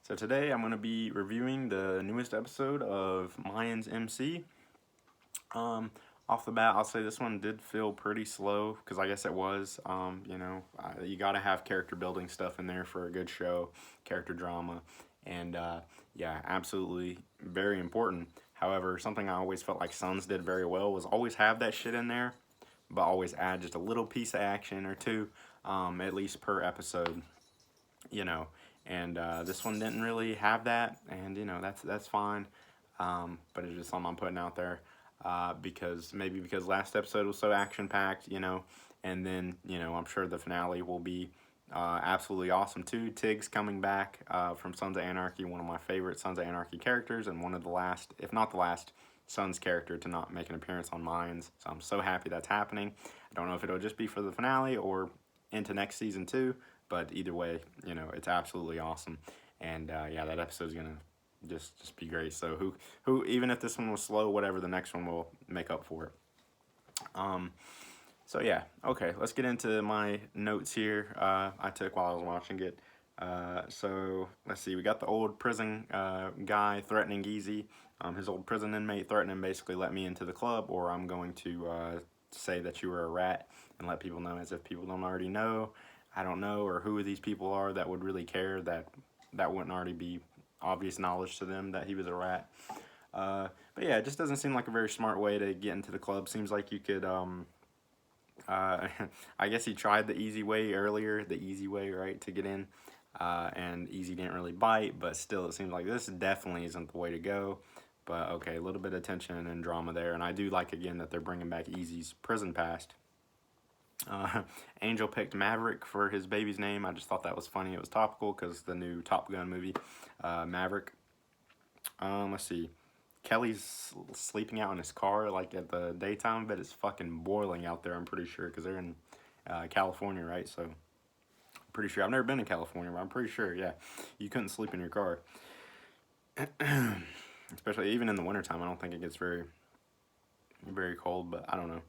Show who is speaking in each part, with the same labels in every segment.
Speaker 1: So today I'm going to be reviewing the newest episode of Mayans MC. Um, Off the bat, I'll say this one did feel pretty slow because I guess it was. You got to have character building stuff in there for a good show, character drama, and yeah, absolutely very important. However, something I always felt like Sons did very well was always have that shit in there, but always add just a little piece of action or two, at least per episode. You know, and this one didn't really have that, and that's fine. But it's just something I'm putting out there because last episode was so action packed, and then I'm sure the finale will be absolutely awesome too. Tig's coming back from Sons of Anarchy, one of my favorite Sons of Anarchy characters, and one of the last, if not the last, Sons character to not make an appearance on Mayans. So I'm so happy that's happening. I don't know if it'll just be for the finale or into next season too, but either way, it's absolutely awesome. And yeah, that episode's gonna just be great. So who even if this one was slow, whatever, the next one will make up for it. Um, so yeah, okay, let's get into my notes here. I took while I was watching it. So let's see, we got the old prison guy threatening Easy. His old prison inmate threatening basically let me into the club, or I'm going to say that you were a rat and let people know, as if people don't already know. I don't know, or who these people are that would really care that wouldn't already be obvious knowledge to them that he was a rat. But yeah, it just doesn't seem like a very smart way to get into the club. Seems like you could, I guess he tried the easy way earlier, the easy way, right, to get in. And Easy didn't really bite, but still it seems like this definitely isn't the way to go. But okay, a little bit of tension and drama there. And I do like, again, that they're bringing back Easy's prison past. Angel picked Maverick for his baby's name. I just thought that was funny. It was topical because the new Top Gun movie, Maverick. Let's see. Kelly's sleeping out in his car like at the daytime, but it's fucking boiling out there, I'm pretty sure, because they're in California, right? So, I'm pretty sure. I've never been in California, but I'm pretty sure, yeah. You couldn't sleep in your car. Especially even in the wintertime. I don't think it gets very, very cold, but I don't know.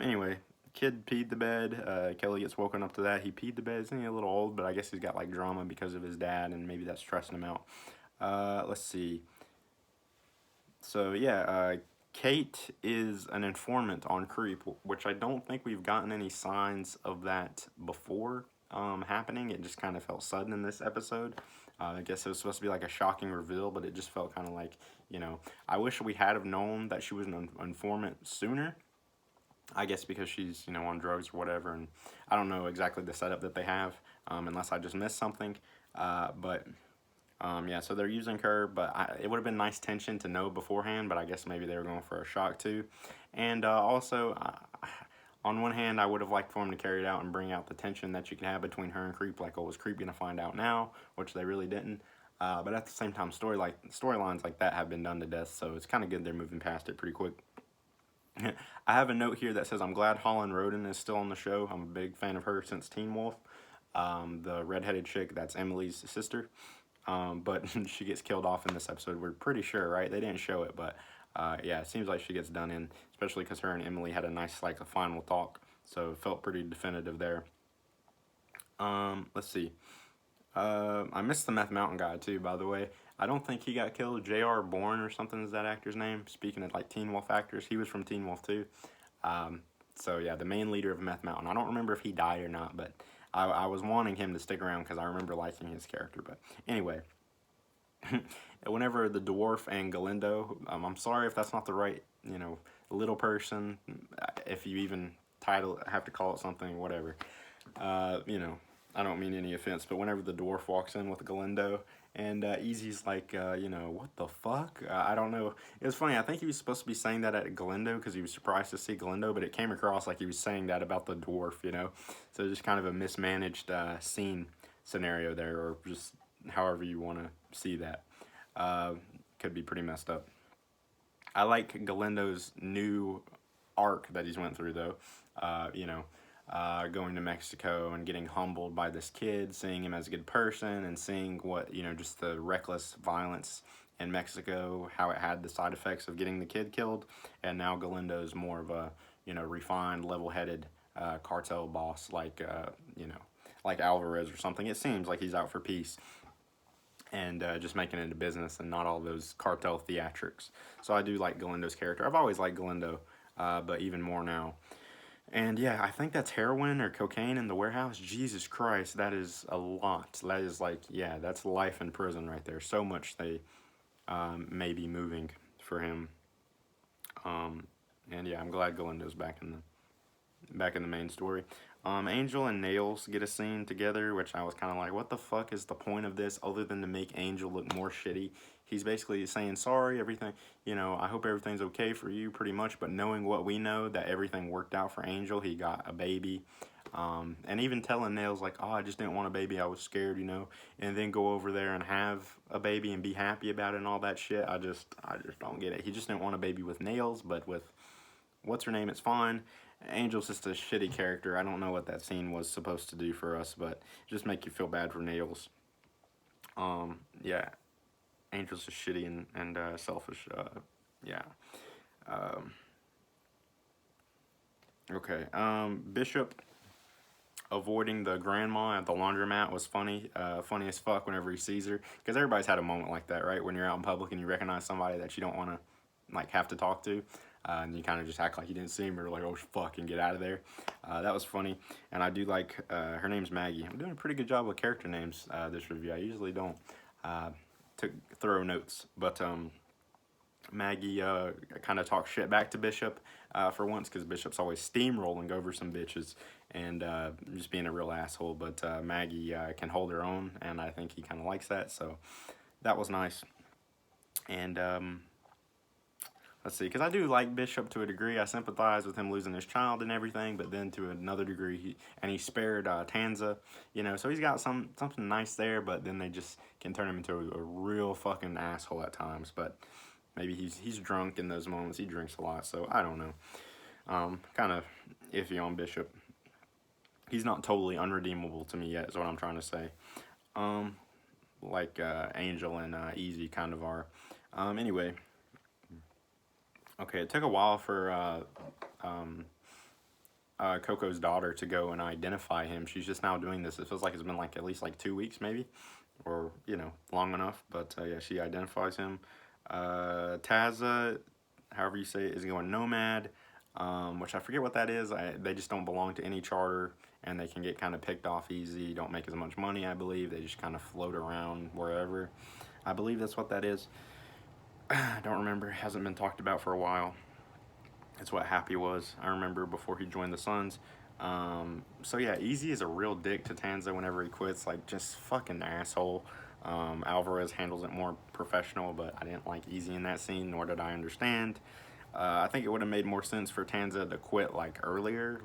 Speaker 1: Anyway, kid peed the bed. Kelly gets woken up to that. He peed the bed. Isn't he a little old? But I guess he's got like drama because of his dad, and maybe that's stressing him out. Let's see. So yeah, Kate is an informant on Creep, which I don't think we've gotten any signs of that before happening. It just kind of felt sudden in this episode. I guess it was supposed to be like a shocking reveal, but it just felt kind of like, I wish we had have known that she was an informant sooner. I guess because she's, on drugs or whatever, and I don't know exactly the setup that they have, unless I just missed something. Yeah, so they're using her, but it would have been nice tension to know beforehand, but I guess maybe they were going for a shock too. And also, on one hand, I would have liked for them to carry it out and bring out the tension that you can have between her and Creep, like, oh, is Creep going to find out now, which they really didn't. But at the same time, storylines like that have been done to death, so it's kind of good they're moving past it pretty quick. I have a note here that says, I'm glad Holland Roden is still on the show. I'm a big fan of her since Teen Wolf. The redheaded chick, that's Emily's sister. But she gets killed off in this episode. We're pretty sure, right? They didn't show it, but yeah, it seems like she gets done in, especially because her and Emily had a nice, like, a final talk. So it felt pretty definitive there. Let's see. I missed the Meth Mountain guy, too, by the way. I don't think he got killed. J.R. Bourne or something is that actor's name. Speaking of, like, Teen Wolf actors, he was from Teen Wolf, too. So, yeah, the main leader of Meth Mountain. I don't remember if he died or not, but I was wanting him to stick around because I remember liking his character. But anyway, whenever the dwarf and Galindo, I'm sorry if that's not the right, little person, if you even have to call it something, whatever. I don't mean any offense, but whenever the dwarf walks in with Galindo, and Easy's like, what the fuck? I don't know. It was funny. I think he was supposed to be saying that at Galindo because he was surprised to see Galindo, but it came across like he was saying that about the dwarf, So just kind of a mismanaged scene scenario there, or just however you want to see that. Could be pretty messed up. I like Galindo's new arc that he's went through, though. Going to Mexico and getting humbled by this kid, seeing him as a good person, and seeing what, just the reckless violence in Mexico, how it had the side effects of getting the kid killed. And now Galindo's more of a, refined, level-headed cartel boss like Alvarez or something. It seems like he's out for peace. and just making it a business and not all those cartel theatrics. So I do like Galindo's character. I've always liked Galindo, but even more now. And yeah, I think that's heroin or cocaine in the warehouse. Jesus Christ, that is a lot. That is like, yeah, that's life in prison right there. So much they may be moving for him. Um, and yeah, I'm glad Galindo's back in the main story. Angel and Nails get a scene together, which I was kind of like, what the fuck is the point of this other than to make Angel look more shitty? He's basically saying, sorry, everything, I hope everything's okay for you, pretty much, but knowing what we know, that everything worked out for Angel, he got a baby. And even telling Nails, like, oh, I just didn't want a baby, I was scared, and then go over there and have a baby and be happy about it and all that shit. I just don't get it. He just didn't want a baby with Nails, but with what's her name, it's fine. Angel's just a shitty character. I don't know what that scene was supposed to do for us, but just make you feel bad for Nails. Yeah, Angel's just shitty and selfish. Yeah. Um, okay. Bishop avoiding the grandma at the laundromat was funny. Funny as fuck whenever he sees her, because everybody's had a moment like that, right? When you're out in public and you recognize somebody that you don't want to like have to talk to. And you kind of just act like you didn't see him, or like, oh fuck, and get out of there. That was funny, and I do like her name's Maggie. I'm doing a pretty good job with character names this review. I usually don't to throw notes, but Maggie kind of talks shit back to Bishop for once, because Bishop's always steamrolling over some bitches and just being a real asshole. But Maggie can hold her own, and I think he kind of likes that, so that was nice. And let's see, because I do like Bishop to a degree. I sympathize with him losing his child and everything, but then to another degree, he spared Tanza, so he's got something nice there, but then they just can turn him into a real fucking asshole at times. But maybe he's drunk in those moments. He drinks a lot, so I don't know. Kind of iffy on Bishop. He's not totally unredeemable to me yet, is what I'm trying to say. Like Angel and Easy kind of are. Anyway. Okay, it took a while for Coco's daughter to go and identify him. She's just now doing this. It feels like it's been like at least like 2 weeks maybe, or long enough. But yeah, she identifies him. Taza, however you say it, is going nomad, which I forget what that is. They just don't belong to any charter, and they can get kind of picked off easy. Don't make as much money, I believe. They just kind of float around wherever. I believe that's what that is. I don't remember. It hasn't been talked about for a while. It's what Happy was, I remember, before he joined the Suns. So yeah, Easy is a real dick to Tanza whenever he quits. Like, just fucking asshole. Alvarez handles it more professional, but I didn't like Easy in that scene, nor did I understand. I think it would have made more sense for Tanza to quit like earlier,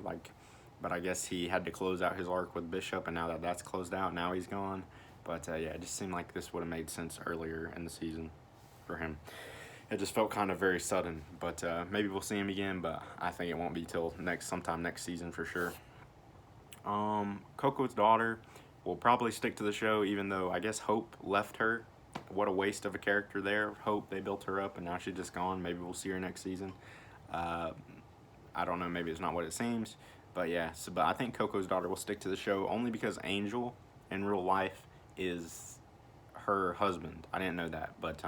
Speaker 1: but I guess he had to close out his arc with Bishop, and now that that's closed out, now he's gone. But yeah, it just seemed like this would have made sense earlier in the season for him. It just felt kind of very sudden, but maybe we'll see him again, but I think it won't be till sometime next season for sure. Coco's daughter will probably stick to the show, even though I guess Hope left her. What a waste of a character there. Hope, they built her up, and now she's just gone. Maybe we'll see her next season. I don't know, maybe it's not what it seems, but yeah. But I think Coco's daughter will stick to the show only because Angel in real life is her husband. I didn't know that, but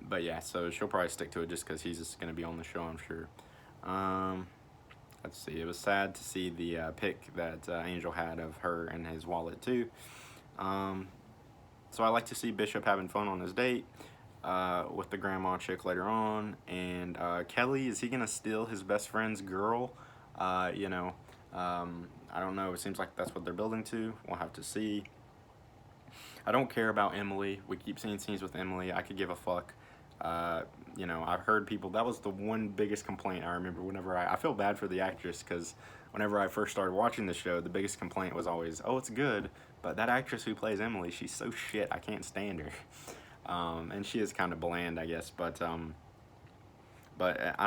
Speaker 1: but yeah, so she'll probably stick to it just because he's just going to be on the show, I'm sure. Let's see, it was sad to see the pic that Angel had of her and his wallet too. So I like to see Bishop having fun on his date with the grandma chick later on. And Kelly, is he going to steal his best friend's girl? I don't know. It seems like that's what they're building to. We'll have to see. I don't care about Emily. We keep seeing scenes with Emily. I could give a fuck. I've heard people, that was the one biggest complaint I remember whenever I feel bad for the actress, because whenever I first started watching the show, the biggest complaint was always, oh, it's good, but that actress who plays Emily, she's so shit, I can't stand her. And she is kind of bland, I guess, but I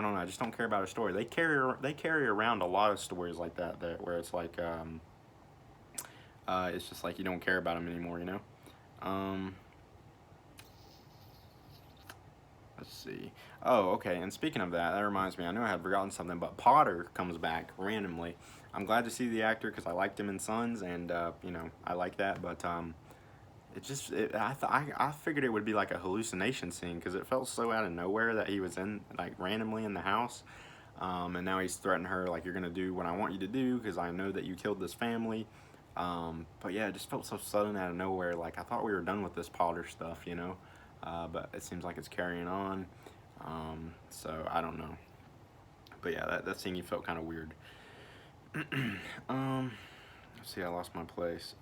Speaker 1: don't know, I just don't care about her story. They carry around a lot of stories like that where it's like, it's just like you don't care about them anymore, Let's see. Oh, okay. And speaking of that, that reminds me. I knew I had forgotten something, but Potter comes back randomly. I'm glad to see the actor because I liked him in Sons, and you know I like that. But I figured it would be like a hallucination scene because it felt so out of nowhere that he was in like randomly in the house, and now he's threatening her like you're gonna do what I want you to do because I know that you killed this family. But yeah, it just felt so sudden out of nowhere. Like I thought we were done with this Potter stuff, you know. But it seems like it's carrying on. So I don't know. But yeah, that scene felt kind of weird. Let's see, I lost my place.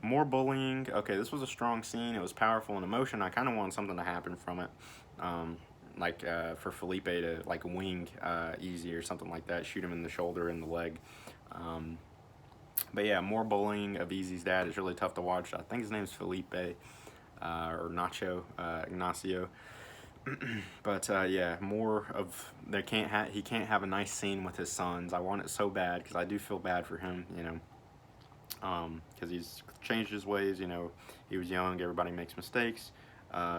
Speaker 1: More bullying. Okay, this was a strong scene. It was powerful in emotion. I kind of wanted something to happen from it. For Felipe to like wing Easy or something like that, shoot him in the shoulder and the leg. Um, but yeah, more bullying of Easy's dad is really tough to watch. I think his name's Felipe or Nacho Ignacio. But yeah, more of he can't have a nice scene with his sons. I want it so bad because I do feel bad for him, you know, because he's changed his ways. You know, he was young. Everybody makes mistakes.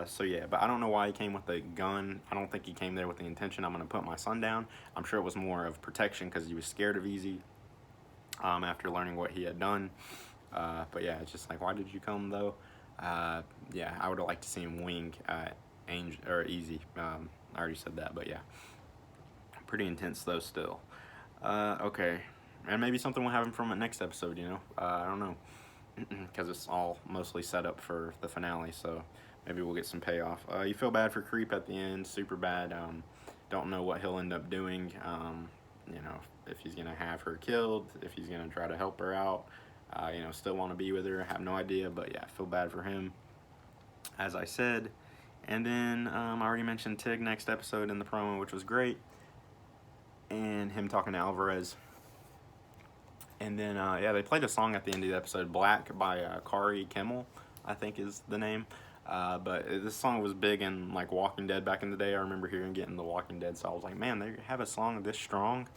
Speaker 1: So yeah, but I don't know why he came with a gun. I don't think he came there with the intention I'm gonna put my son down. I'm sure it was more of protection because he was scared of Easy after learning what he had done. But yeah, it's just like, why did you come though? Yeah, I would have liked to see him wing Angel or Easy. I already said that, but yeah, pretty intense though still. Okay, and maybe something will happen from it next episode. You know, I don't know, because it's all mostly set up for the finale. So maybe we'll get some payoff. You feel bad for Creep at the end, super bad. Don't know what he'll end up doing. You know, if he's gonna have her killed, if he's gonna try to help her out. You know, still want to be with her. I have no idea, but yeah, I feel bad for him, as I said. And then I already mentioned Tig next episode in the promo, which was great, and him talking to Alvarez. And then yeah, they played a song at the end of the episode, "Black" by Kari Kimmel, I think is the name. But this song was big in like Walking Dead back in the day. I remember hearing it in The Walking Dead, so I was like, man, they have a song this strong.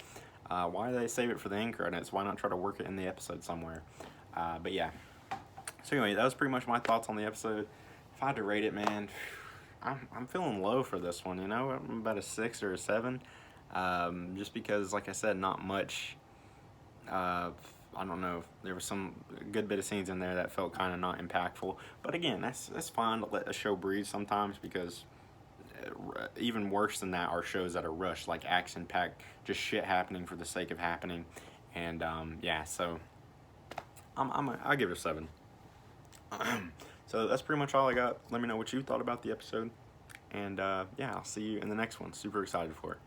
Speaker 1: Why do they save it for the end credits? Why not try to work it in the episode somewhere? But yeah. So anyway, that was pretty much my thoughts on the episode. If I had to rate it, man, I'm feeling low for this one. You know, I'm about a 6 or a 7, just because, like I said, not much. I don't know. There was some good bit of scenes in there that felt kind of not impactful. But again, that's fine to let a show breathe sometimes because even worse than that are shows that are rushed, like action packed, just shit happening for the sake of happening. And yeah, so I'll give it a 7. So that's pretty much all I got. Let me know what you thought about the episode. And yeah, I'll see you in the next one. Super excited for it.